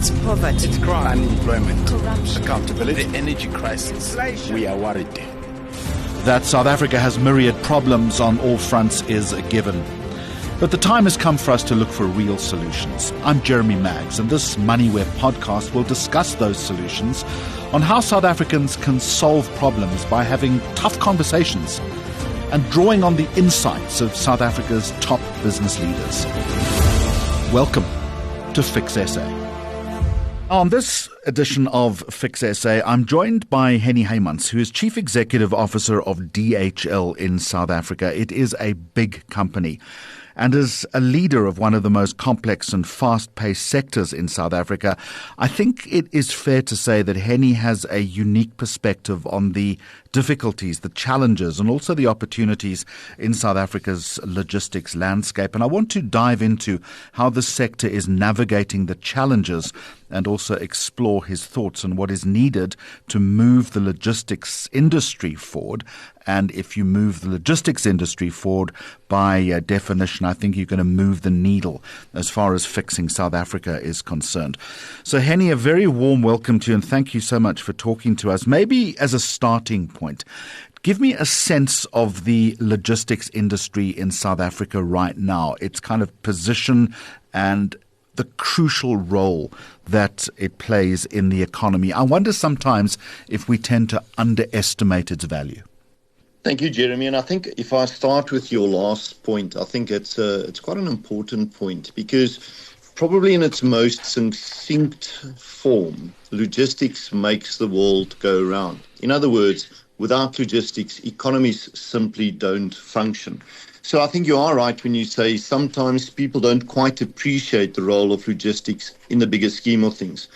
It's poverty. It's crime. Unemployment. Corruption. Accountability. The energy crisis. Inflation. We are worried. That South Africa has myriad problems on all fronts is a given. But the time has come for us to look for real solutions. I'm Jeremy Maggs, and this Moneyweb podcast will discuss those solutions on how South Africans can solve problems by having tough conversations and drawing on the insights of South Africa's top business leaders. Welcome to Fix SA. On this edition of Fix SA, I'm joined by Henny Heymans, who is Chief Executive Officer of DHL in South Africa. It is a big company and is a leader of one of the most complex and fast-paced sectors in South Africa. I think it is fair to say that Henny has a unique perspective on the difficulties, the challenges, and also the opportunities in South Africa's logistics landscape. And I want to dive into how the sector is navigating the challenges and also explore his thoughts on what is needed to move the logistics industry forward. And if you move the logistics industry forward, by definition, I think you're going to move the needle as far as fixing South Africa is concerned. So, Henny, a very warm welcome to you, and thank you so much for talking to us. Maybe as a starting point, give me a sense of the logistics industry in South Africa right now, its kind of position and the crucial role that it plays in the economy. I wonder sometimes if we tend to underestimate its value. Thank you, Jeremy. And I think if I start with your last point, I think it's quite an important point because probably in its most succinct form, logistics makes the world go round. In other words, without logistics, economies simply don't function. So I think you are right when you say sometimes people don't quite appreciate the role of logistics in the bigger scheme of things.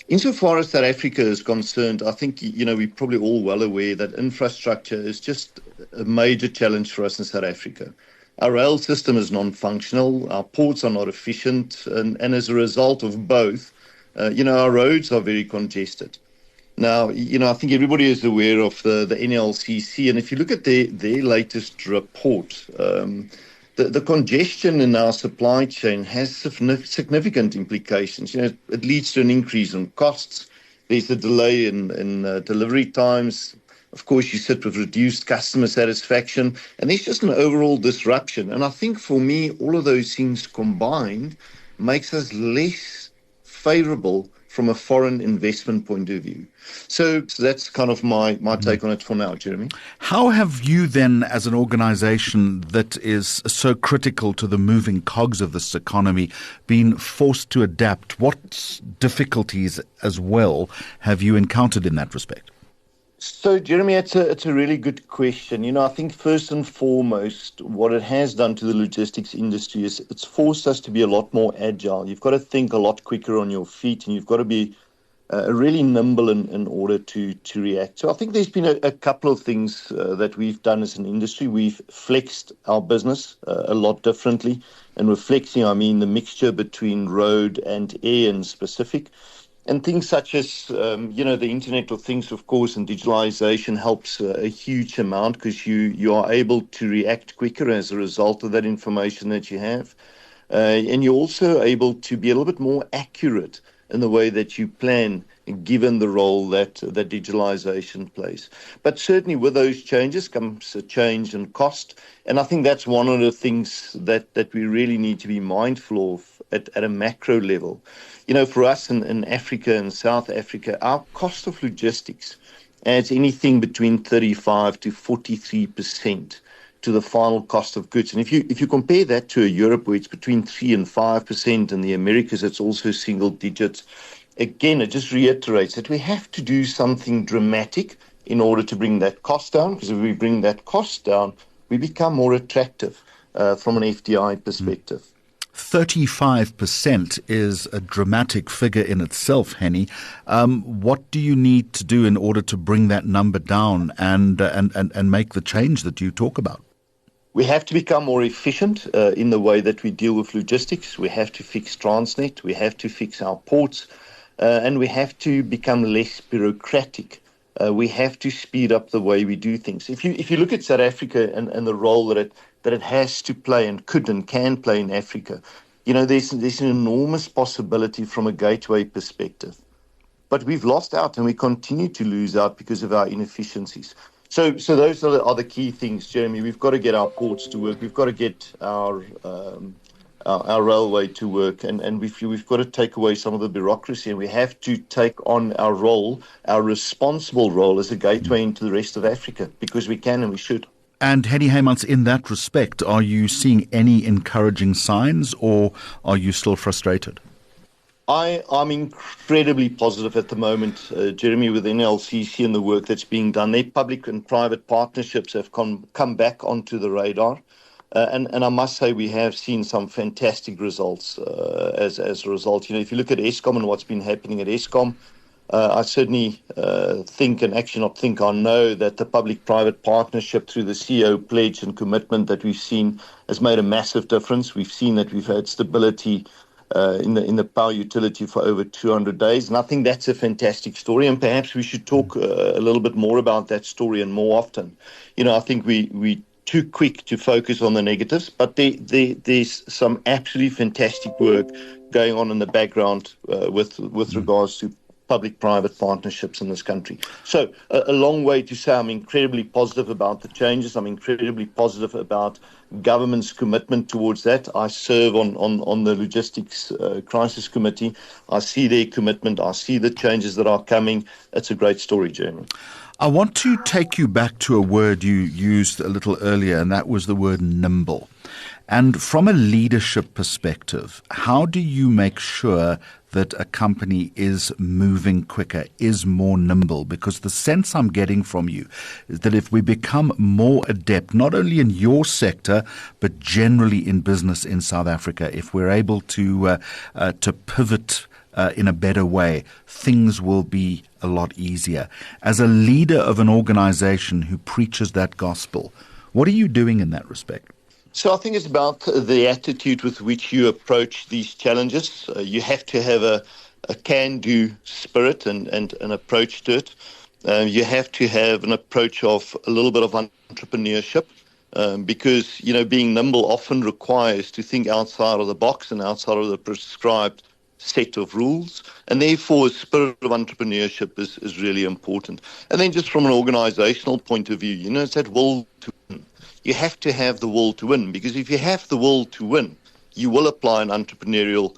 Insofar as South Africa is concerned, I think, we're probably all well aware that infrastructure is just a major challenge for us in South Africa. Our rail system is non-functional, our ports are not efficient, and as a result of both, our roads are very congested. Now, I think everybody is aware of the NLCC, and if you look at their latest report, the congestion in our supply chain has significant implications. It leads to an increase in costs. There's a delay in delivery times. Of course, you sit with reduced customer satisfaction, and there's just an overall disruption. And I think for me, all of those things combined makes us less favorable from a foreign investment point of view. So that's kind of my take on it for now, Jeremy. How have you then, as an organization that is so critical to the moving cogs of this economy, been forced to adapt? What difficulties as well have you encountered in that respect? So, Jeremy, it's a really good question. I think first and foremost, what it has done to the logistics industry is it's forced us to be a lot more agile. You've got to think a lot quicker on your feet, and you've got to be really nimble in order to react. So I think there's been a couple of things that we've done as an industry. We've flexed our business a lot differently. And with flexing, I mean the mixture between road and air in specific. And things such as, the Internet of Things, of course, and digitalization helps a huge amount because you are able to react quicker as a result of that information that you have. And you're also able to be a little bit more accurate in the way that you plan, given the role that digitalization plays. But certainly with those changes comes a change in cost. And I think that's one of the things that we really need to be mindful of at a macro level. For us in Africa and South Africa, our cost of logistics adds anything between 35 to 43% to the final cost of goods. And if you compare that to Europe, where it's between 3 and 5%, and the Americas, it's also single digits, again, it just reiterates that we have to do something dramatic in order to bring that cost down, because if we bring that cost down, we become more attractive from an FDI perspective. 35% is a dramatic figure in itself, Henny. What do you need to do in order to bring that number down and make the change that you talk about? We have to become more efficient in the way that we deal with logistics. We have to fix Transnet. We have to fix our ports. And we have to become less bureaucratic. We have to speed up the way we do things. If you look at South Africa and the role that it has to play and could and can play in Africa, there's an enormous possibility from a gateway perspective. But we've lost out and we continue to lose out because of our inefficiencies. So those are the key things, Jeremy. We've got to get our ports to work. We've got to get our railway to work, and we've got to take away some of the bureaucracy, and we have to take on our responsible role as a gateway into the rest of Africa, because we can and we should. And Henny Heymans, in that respect, are you seeing any encouraging signs, or are you still frustrated? I'm incredibly positive at the moment, Jeremy, with NLCC and the work that's being done. Their public and private partnerships have come back onto the radar. And I must say we have seen some fantastic results as a result. If you look at Eskom and what's been happening at Eskom, I certainly think, and actually not think, I know that the public-private partnership through the CEO pledge and commitment that we've seen has made a massive difference. We've seen that we've had stability in the power utility for over 200 days. And I think that's a fantastic story. And perhaps we should talk a little bit more about that story and more often. I think we too quick to focus on the negatives, but there's some absolutely fantastic work going on in the background with regards to public-private partnerships in this country. So a long way to say I'm incredibly positive about the changes. I'm incredibly positive about government's commitment towards that. I serve on the Logistics Crisis Committee. I see their commitment. I see the changes that are coming. It's a great story, Jeremy. I want to take you back to a word you used a little earlier, and that was the word nimble. And from a leadership perspective, how do you make sure that a company is moving quicker, is more nimble? Because the sense I'm getting from you is that if we become more adept, not only in your sector, but generally in business in South Africa, if we're able to pivot in a better way, things will be a lot easier. As a leader of an organization who preaches that gospel, what are you doing in that respect? So I think it's about the attitude with which you approach these challenges. You have to have a can-do spirit and an approach to it. You have to have an approach of a little bit of entrepreneurship, because, being nimble often requires to think outside of the box and outside of the prescribed set of rules, and therefore a spirit of entrepreneurship is really important. And then just from an organizational point of view, it's that will to win. You have to have the will to win, because if you have the will to win, you will apply an entrepreneurial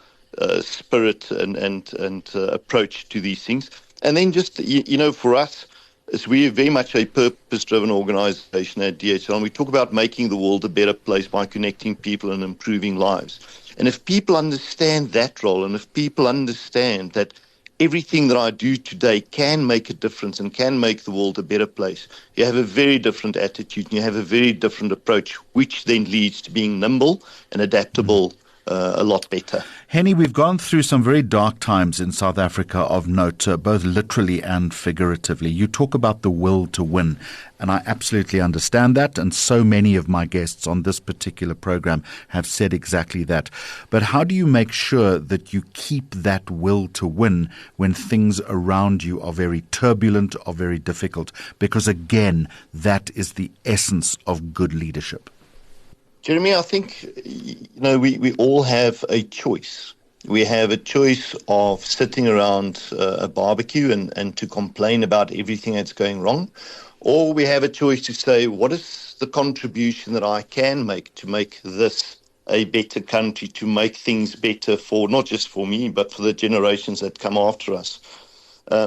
spirit and approach to these things. And then just, for us, as we are very much a purpose-driven organization at DHL, and we talk about making the world a better place by connecting people and improving lives. And if people understand that role, and if people understand that everything that I do today can make a difference and can make the world a better place, you have a very different attitude and you have a very different approach, which then leads to being nimble and adaptable a lot better. Henny, we've gone through some very dark times in South Africa of note, both literally and figuratively. You talk about the will to win, and I absolutely understand that, and so many of my guests on this particular program have said exactly that. But how do you make sure that you keep that will to win when things around you are very turbulent or very difficult? Because again, that is the essence of good leadership. Jeremy, I think, we all have a choice. We have a choice of sitting around a barbecue and to complain about everything that's going wrong. Or we have a choice to say, what is the contribution that I can make to make this a better country, to make things better for not just for me, but for the generations that come after us.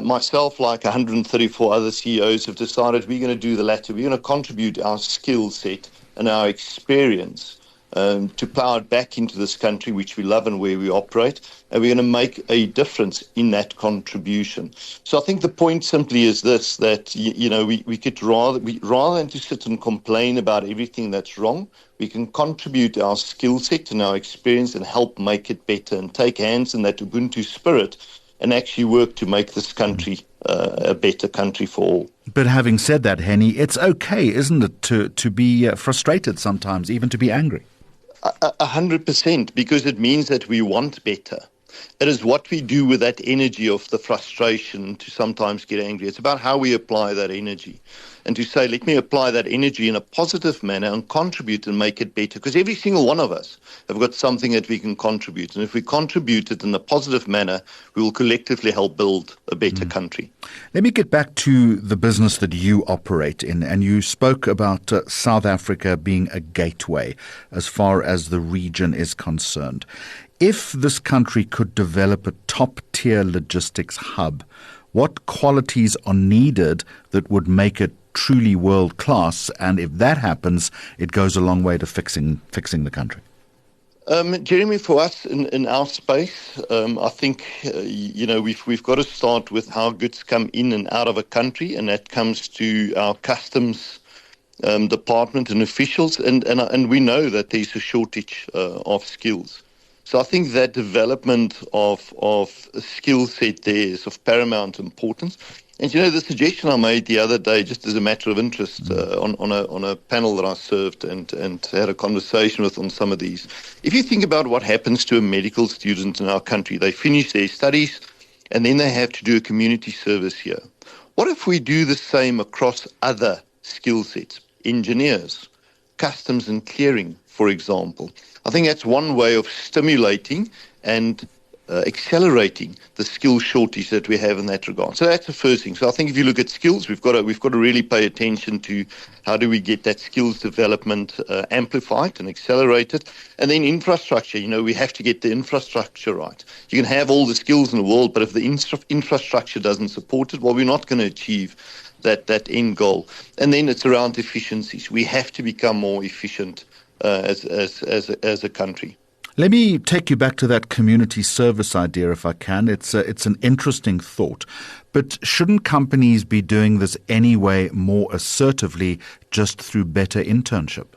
Myself, like 134 other CEOs, have decided we're going to do the latter. We're going to contribute our skill set and our experience to plow it back into this country, which we love and where we operate, and we're going to make a difference in that contribution. So I think the point simply is this, that we could rather than to sit and complain about everything that's wrong, we can contribute our skill set and our experience and help make it better, and take hands in that Ubuntu spirit and actually work to make this country a better country for all. But having said that, Henny, it's okay, isn't it, to be frustrated sometimes, even to be angry? 100%, because it means that we want better. It is what we do with that energy of the frustration to sometimes get angry. It's about how we apply that energy. And to say, let me apply that energy in a positive manner and contribute and make it better. Because every single one of us have got something that we can contribute. And if we contribute it in a positive manner, we will collectively help build a better country. Let me get back to the business that you operate in. And you spoke about South Africa being a gateway as far as the region is concerned. If this country could develop a top-tier logistics hub, what qualities are needed that would make it truly world-class? And if that happens, it goes a long way to fixing the country. Jeremy, for us in our space, I think, we've got to start with how goods come in and out of a country, and that comes to our customs department and officials, and we know that there's a shortage of skills. So I think that development of a skill set there is of paramount importance. And the suggestion I made the other day, just as a matter of interest, on a panel that I served and had a conversation with on some of these. If you think about what happens to a medical student in our country, they finish their studies and then they have to do a community service here. What if we do the same across other skill sets? Engineers, customs and clearing, for example. I think that's one way of stimulating and accelerating the skill shortage that we have in that regard. So that's the first thing. So I think if you look at skills, we've got to really pay attention to how do we get that skills development amplified and accelerated. And then infrastructure, we have to get the infrastructure right. You can have all the skills in the world, but if the infrastructure doesn't support it, well, we're not going to achieve that end goal. And then it's around efficiencies. We have to become more efficient as a country. Let me take you back to that community service idea, if I can. It's an interesting thought. But shouldn't companies be doing this anyway more assertively just through better internship?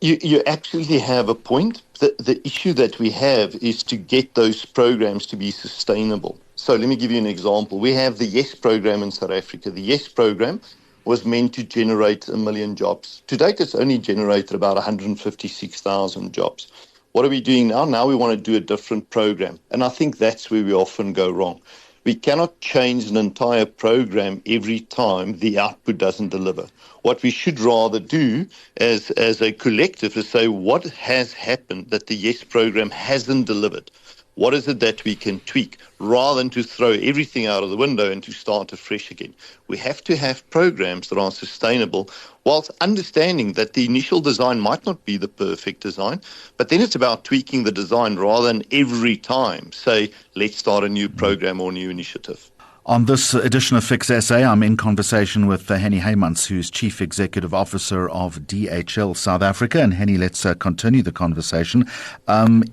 You absolutely have a point. The issue that we have is to get those programs to be sustainable. So let me give you an example. We have the YES program in South Africa. The YES program was meant to generate 1 million jobs. To date, it's only generated about 156,000 jobs. What are we doing now? Now we want to do a different program. And I think that's where we often go wrong. We cannot change an entire program every time the output doesn't deliver. What we should rather do as a collective is say, what has happened that the YES program hasn't delivered? What is it that we can tweak rather than to throw everything out of the window and to start afresh again? We have to have programs that are sustainable whilst understanding that the initial design might not be the perfect design, but then it's about tweaking the design rather than every time say, let's start a new program or new initiative. On this edition of Fix SA, I'm in conversation with Henny Heymans, who's Chief Executive Officer of DHL South Africa. And Henny, let's continue the conversation.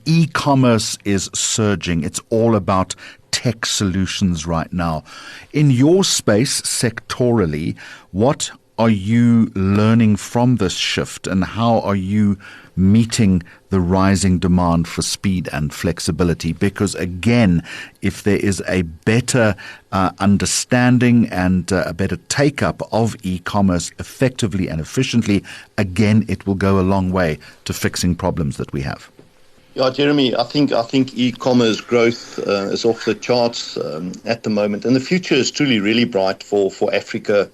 E-commerce is surging. It's all about tech solutions right now. In your space, sectorally, what are you learning from this shift, and how are you meeting the rising demand for speed and flexibility? Because again, if there is a better understanding and a better take-up of e-commerce effectively and efficiently, again, it will go a long way to fixing problems that we have. Yeah, Jeremy, I think e-commerce growth is off the charts at the moment, and the future is truly really bright for Africa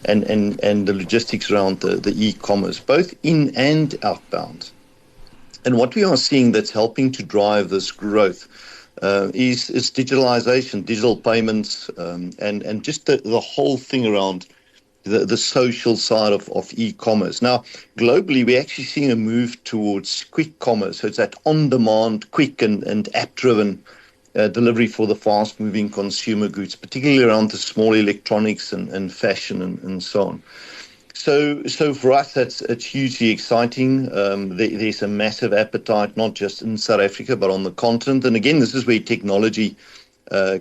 and the logistics around the e-commerce, both in and outbound. And what we are seeing that's helping to drive this growth is digitalization, digital payments, and just the whole thing around the social side of e-commerce. Now, globally, we're actually seeing a move towards quick commerce. So it's that on-demand, quick and app-driven delivery for the fast-moving consumer goods, particularly around the small electronics and fashion and so on. So for us, it's hugely exciting. There's a massive appetite, not just in South Africa, but on the continent. And again, this is where technology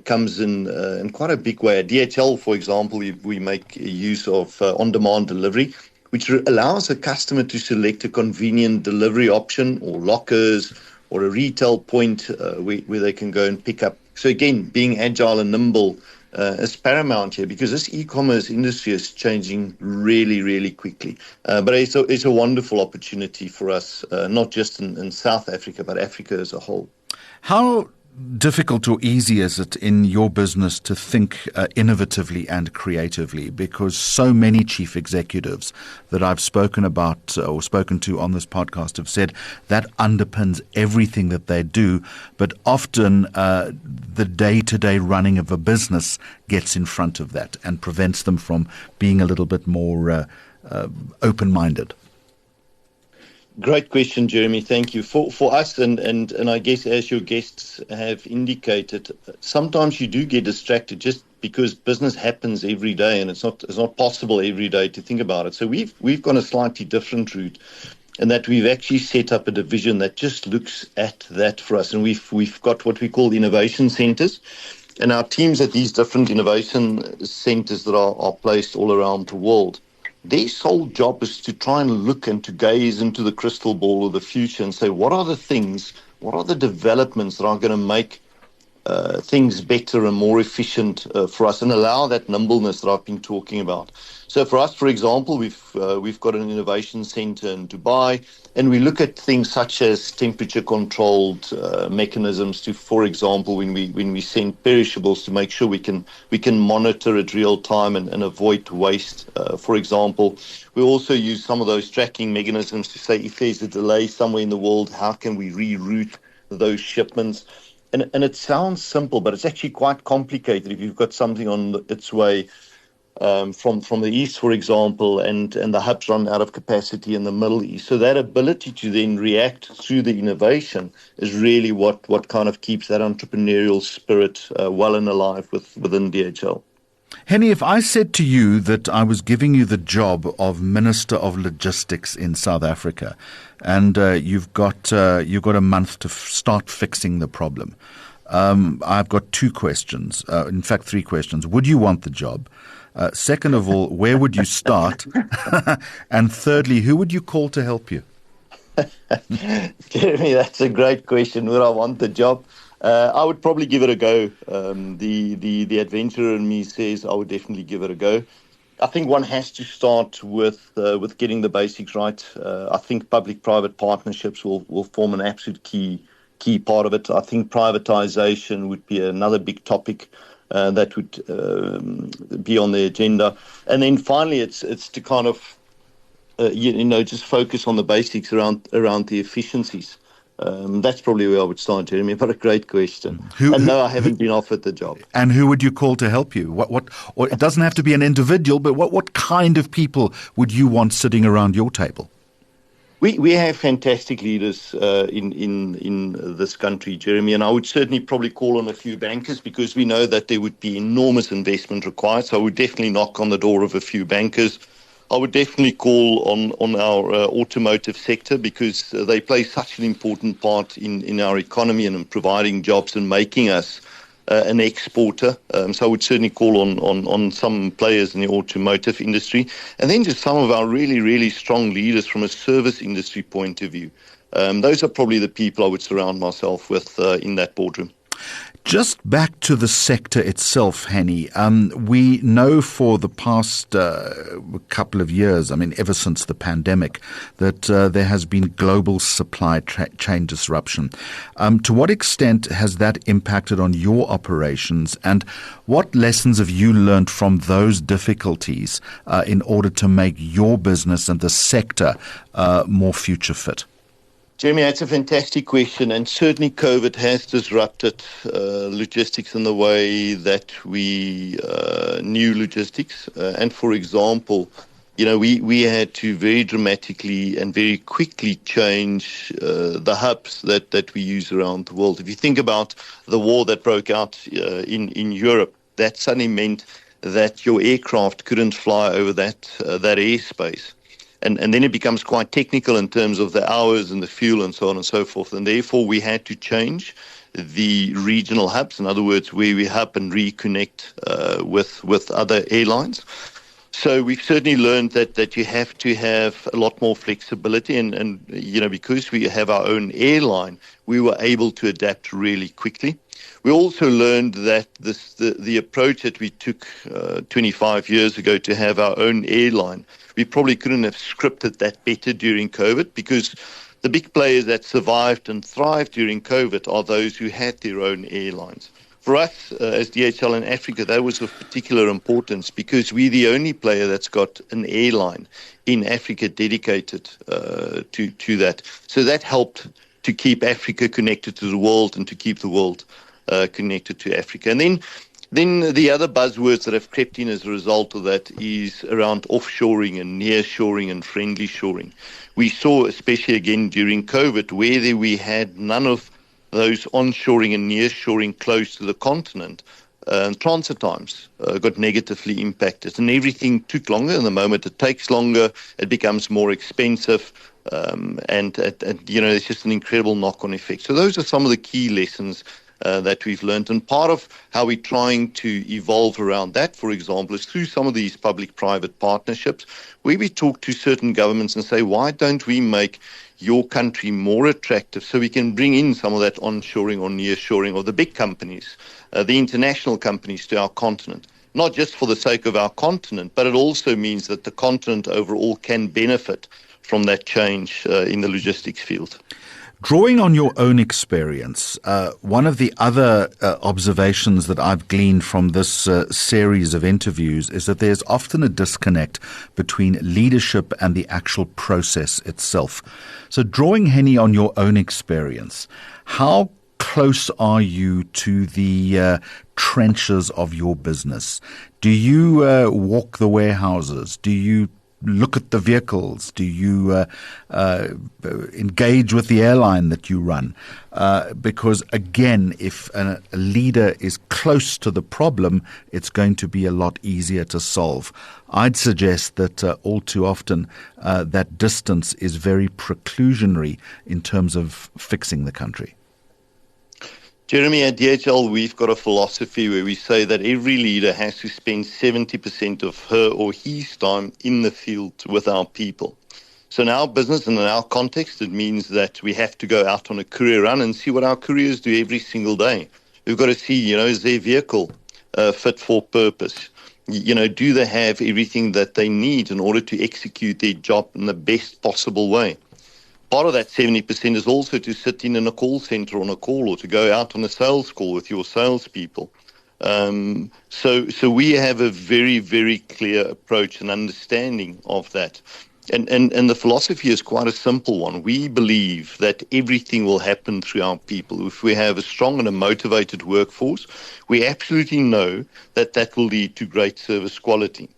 comes in quite a big way. At DHL, for example, we make use of on-demand delivery, which allows a customer to select a convenient delivery option or lockers or a retail point where they can go and pick up. So again, being agile and nimble is paramount here, because this e-commerce industry is changing really, really quickly. But it's a wonderful opportunity for us, not just in South Africa, but Africa as a whole. How difficult or easy is it in your business to think innovatively and creatively? Because so many chief executives that I've spoken about or spoken to on this podcast have said that underpins everything that they do, but often the day-to-day running of a business gets in front of that and prevents them from being a little bit more open-minded. Great question, Jeremy. Thank you. For us, and I guess as your guests have indicated, sometimes you do get distracted just because business happens every day, and it's not possible every day to think about it. So we've gone a slightly different route, in that we've actually set up a division that just looks at that for us, and we've got what we call innovation centers, and our teams at these different innovation centers that are placed all around the world. Their sole job is to try and look and to gaze into the crystal ball of the future and say, what are the things, what are the developments that are going to make things better and more efficient for us, and allow that nimbleness that I've been talking about. So for us, for example, we've got an innovation center in Dubai, and we look at things such as temperature-controlled mechanisms to, for example, when we send perishables, to make sure we can monitor it real time and avoid waste. For example, we also use some of those tracking mechanisms to say if there's a delay somewhere in the world, how can we reroute those shipments? And it sounds simple, but it's actually quite complicated if you've got something on its way from the east, for example, and the hubs run out of capacity in the Middle East. So that ability to then react through the innovation is really what kind of keeps that entrepreneurial spirit well and alive within DHL. Henny, if I said to you that I was giving you the job of Minister of Logistics in South Africa, and you've got a month to start fixing the problem, I've got two questions. In fact, three questions. Would you want the job? Second of all, where would you start? And thirdly, who would you call to help you? Jeremy, that's a great question. Would I want the job? I would probably give it a go. The adventurer in me says I would definitely give it a go. I think one has to start with getting the basics right. I think public-private partnerships will form an absolute key part of it. I think privatization would be another big topic that would be on the agenda. And then finally, it's to kind of just focus on the basics around the efficiencies. That's probably where I would start, Jeremy. But a great question. No, I haven't been offered the job. And who would you call to help you? Or it doesn't have to be an individual, but what kind of people would you want sitting around your table? We have fantastic leaders in this country, Jeremy, and I would certainly probably call on a few bankers, because we know that there would be enormous investment required. So I would definitely knock on the door of a few bankers. I would definitely call on our automotive sector, because they play such an important part in our economy and in providing jobs and making us an exporter. So I would certainly call on some players in the automotive industry, and then just some of our really, really strong leaders from a service industry point of view. Those are probably the people I would surround myself with in that boardroom. Just back to the sector itself, Henny, we know for the past couple of years, I mean, ever since the pandemic, that there has been global supply chain disruption. To what extent has that impacted on your operations, and what lessons have you learned from those difficulties in order to make your business and the sector more future fit? Jeremy, that's a fantastic question, and certainly COVID has disrupted logistics in the way that we knew logistics. And for example, we had to very dramatically and very quickly change the hubs that we use around the world. If you think about the war that broke out in Europe, that suddenly meant that your aircraft couldn't fly over that airspace. And then it becomes quite technical in terms of the hours and the fuel and so on and so forth. And therefore, we had to change the regional hubs, in other words, where we hub and reconnect with other airlines. So we've certainly learned that you have to have a lot more flexibility. And because we have our own airline, we were able to adapt really quickly. We also learned that the approach that we took 25 years ago to have our own airline, we probably couldn't have scripted that better during COVID, because the big players that survived and thrived during COVID are those who had their own airlines. For us, as DHL in Africa, that was of particular importance because we're the only player that's got an airline in Africa dedicated to that. So that helped to keep Africa connected to the world and to keep the world connected to Africa. And then the other buzzwords that have crept in as a result of that is around offshoring and nearshoring and friendly shoring. We saw, especially again during COVID, where we had none of those onshoring and nearshoring close to the continent, transit times got negatively impacted, and everything took longer. And the moment it takes longer, it becomes more expensive, and there's just an incredible knock-on effect. So those are some of the key lessons that we've learned. And part of how we're trying to evolve around that, for example, is through some of these public-private partnerships, where we talk to certain governments and say, why don't we make your country more attractive so we can bring in some of that onshoring or nearshoring of the big companies, the international companies to our continent, not just for the sake of our continent, but it also means that the continent overall can benefit from that change in the logistics field. Drawing on your own experience, one of the other observations that I've gleaned from this series of interviews is that there's often a disconnect between leadership and the actual process itself. So drawing, Henny, on your own experience, how close are you to the trenches of your business? Do you walk the warehouses? Do you look at the vehicles? Do you engage with the airline that you run? Because again, if a leader is close to the problem, it's going to be a lot easier to solve. I'd suggest that all too often that distance is very preclusionary in terms of fixing the country. Jeremy, at DHL, we've got a philosophy where we say that every leader has to spend 70% of her or his time in the field with our people. So in our business and in our context, it means that we have to go out on a courier run and see what our couriers do every single day. We've got to see, is their vehicle fit for purpose? Do they have everything that they need in order to execute their job in the best possible way? Part of that 70% is also to sit in a call center on a call or to go out on a sales call with your salespeople. So we have a very, very clear approach and understanding of that. And the philosophy is quite a simple one. We believe that everything will happen through our people. If we have a strong and a motivated workforce, we absolutely know that that will lead to great service quality.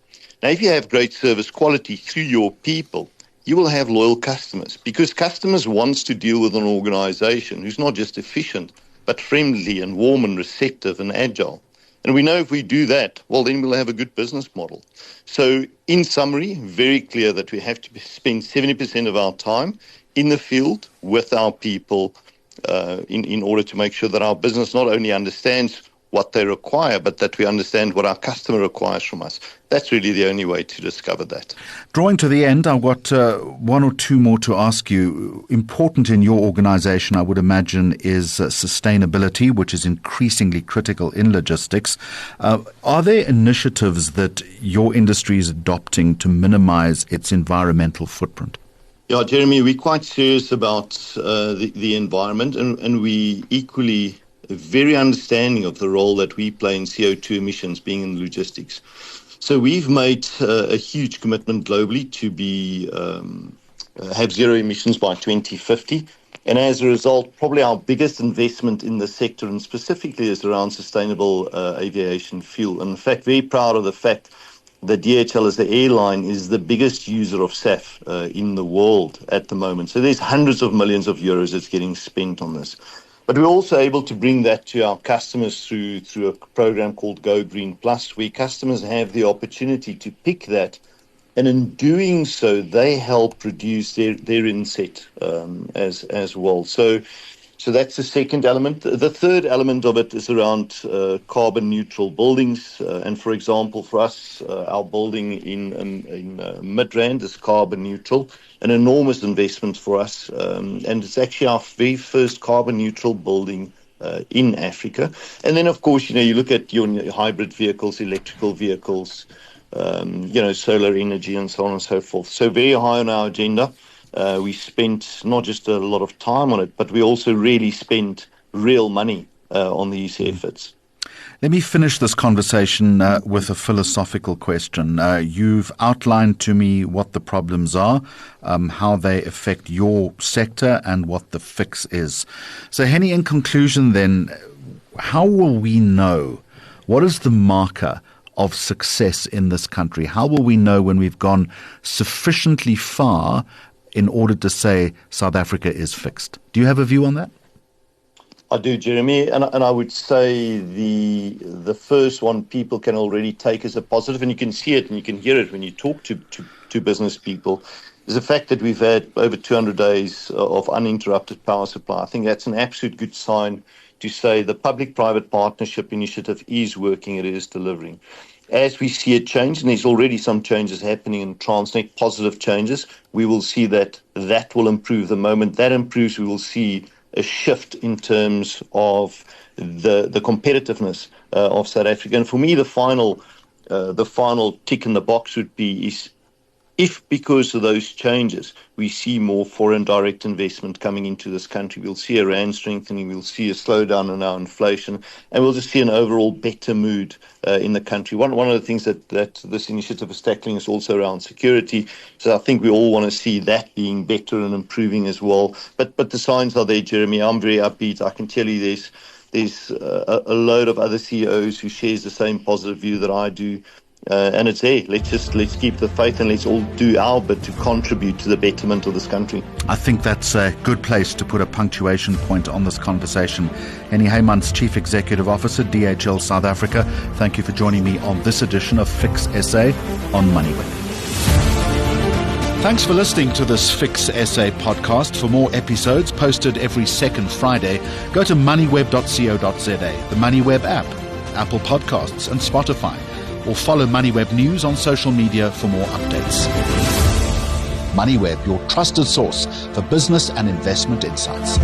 Now, if you have great service quality through your people, you will have loyal customers, because customers want to deal with an organization who's not just efficient, but friendly and warm and receptive and agile. And we know if we do that, well, then we'll have a good business model. So in summary, very clear that we have to spend 70% of our time in the field with our people in order to make sure that our business not only understands what they require, but that we understand what our customer requires from us. That's really the only way to discover that. Drawing to the end, I've got one or two more to ask you. Important in your organization, I would imagine, is sustainability, which is increasingly critical in logistics. Are there initiatives that your industry is adopting to minimize its environmental footprint? Yeah, Jeremy, we're quite serious about the environment, and we equally very understanding of the role that we play in CO2 emissions being in logistics. So we've made a huge commitment globally to have zero emissions by 2050. And as a result, probably our biggest investment in the sector, and specifically, is around sustainable aviation fuel. And in fact, very proud of the fact that DHL as the airline is the biggest user of SAF in the world at the moment. So there's hundreds of millions of euros that's getting spent on this. But we're also able to bring that to our customers through a program called Go Green Plus, where customers have the opportunity to pick that. And in doing so, they help reduce their inset as well. So that's the second element. The third element of it is around carbon neutral buildings. And for example, for us, our building in Midrand is carbon neutral, an enormous investment for us. And it's actually our very first carbon neutral building in Africa. And then, of course, you look at your hybrid vehicles, electrical vehicles, solar energy and so on and so forth. So very high on our agenda. We spent not just a lot of time on it, but we also really spent real money on these efforts. Let me finish this conversation with a philosophical question. You've outlined to me what the problems are, how they affect your sector, and what the fix is. So, Henny, in conclusion then, how will we know? What is the marker of success in this country? How will we know when we've gone sufficiently far in order to say South Africa is fixed? Do you have a view on that? I do, Jeremy, and I would say the first one people can already take as a positive, and you can see it and you can hear it when you talk to business people, is the fact that we've had over 200 days of uninterrupted power supply. I think that's an absolute good sign to say the public-private partnership initiative is working, it is delivering. As we see it change, and there's already some changes happening in Transnet, positive changes, we will see that will improve. The moment that improves, we will see a shift in terms of the competitiveness of South Africa. And for me, the final tick in the box would be is if because of those changes we see more foreign direct investment coming into this country, we'll see a rand strengthening, we'll see a slowdown in our inflation, and we'll just see an overall better mood in the country. One of the things that this initiative is tackling is also around security. So I think we all want to see that being better and improving as well. But the signs are there, Jeremy. I'm very upbeat. I can tell you there's a load of other CEOs who shares the same positive view that I do. And it's there. Let's keep the faith and let's all do our bit to contribute to the betterment of this country. I think that's a good place to put a punctuation point on this conversation. Henny Heymans, Chief Executive Officer, DHL South Africa, thank you for joining me on this edition of Fix SA on Moneyweb. Thanks for listening to this Fix SA podcast. For more episodes posted every second Friday, go to moneyweb.co.za, the Moneyweb app, Apple Podcasts and Spotify, or follow Moneyweb News on social media for more updates. Moneyweb, your trusted source for business and investment insights.